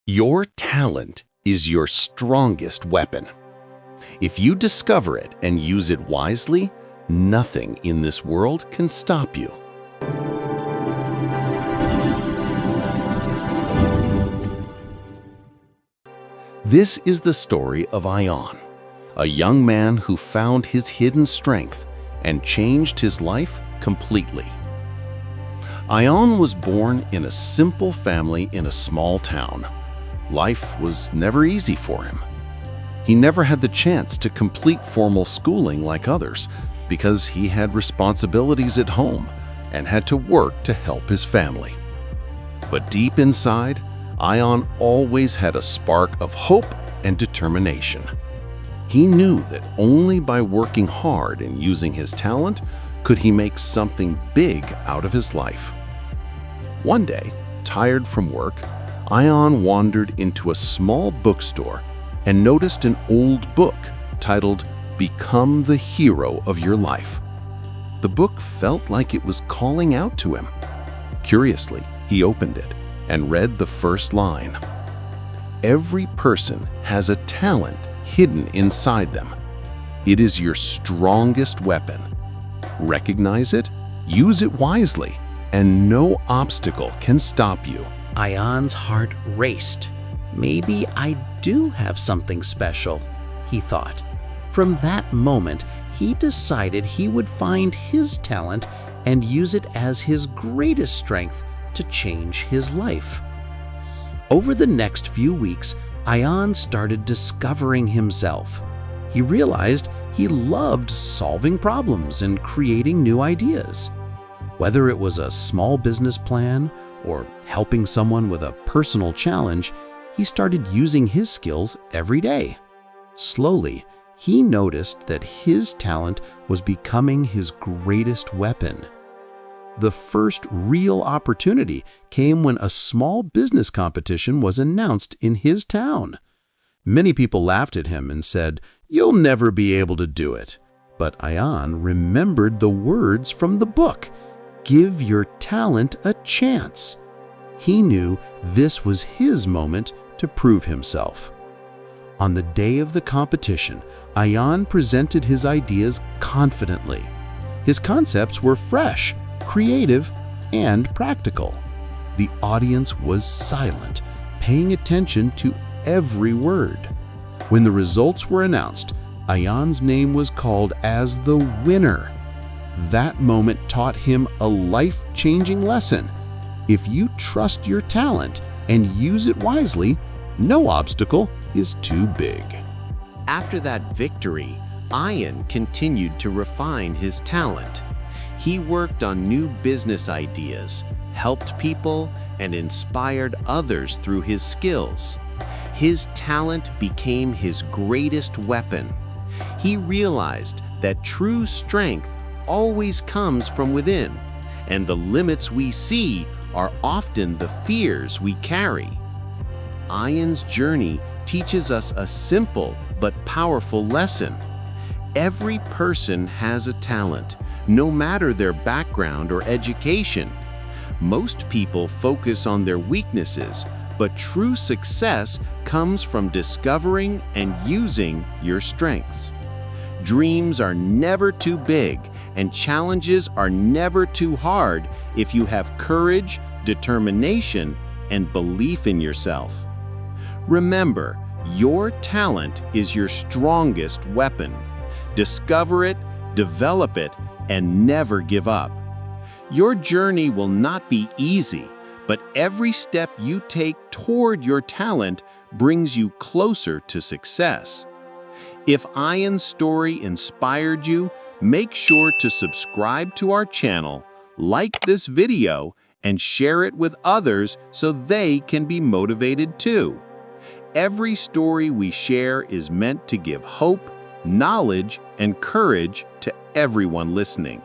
Your talent is your strongest weapon. If you discover it and use it wisely, nothing in this world can stop you. This is the story of Ayaan, a young man who found his hidden strength and changed his life completely. Ayaan was born in a simple family in a small town. Life was never easy for him. He never had the chance to complete formal schooling like others because he had responsibilities at home and had to work to help his family. But deep inside, Ayaan always had a spark of hope and determination. He knew that only by working hard and using his talent could he make something big out of his life. One day, tired from work, Ayaan wandered into a small bookstore and noticed an old book titled "Become the Hero of Your Life." The book felt like it was calling out to him. Curiously, he opened it and read the first line. Every person has a talent hidden inside them. It is your strongest weapon. Recognize it, use it wisely, and no obstacle can stop you. Ayaan's heart raced. Maybe I do have something special, he thought. From that moment, he decided he would find his talent and use it as his greatest strength to change his life. Over the next few weeks, Ayaan started discovering himself. He realized he loved solving problems and creating new ideas. Whether it was a small business plan or helping someone with a personal challenge, he started using his skills every day. Slowly, he noticed that his talent was becoming his greatest weapon. The first real opportunity came when a small business competition was announced in his town. Many people laughed at him and said, "You'll never be able to do it." But Ayaan remembered the words from the book, "Give your talent a chance." He knew this was his moment to prove himself. On the day of the competition, Ayaan presented his ideas confidently. His concepts were fresh, creative, and practical. The audience was silent, paying attention to every word. When the results were announced, Ayaan's name was called as the winner. That moment taught him a life-changing lesson. If you trust your talent and use it wisely, no obstacle is too big. After that victory, Ayaan continued to refine his talent. He worked on new business ideas, helped people, and inspired others through his skills. His talent became his greatest weapon. He realized that true strength always comes from within, and the limits we see are often the fears we carry. Ayaan's journey teaches us a simple but powerful lesson. Every person has a talent, no matter their background or education. Most people focus on their weaknesses, but true success comes from discovering and using your strengths. Dreams are never too big, and challenges are never too hard if you have courage, determination, and belief in yourself. Remember, your talent is your strongest weapon. Discover it, develop it, and never give up. Your journey will not be easy, but every step you take toward your talent brings you closer to success. If Ayaan's story inspired you, make sure to subscribe to our channel, like this video, and share it with others so they can be motivated too. Every story we share is meant to give hope, knowledge, and courage to everyone listening.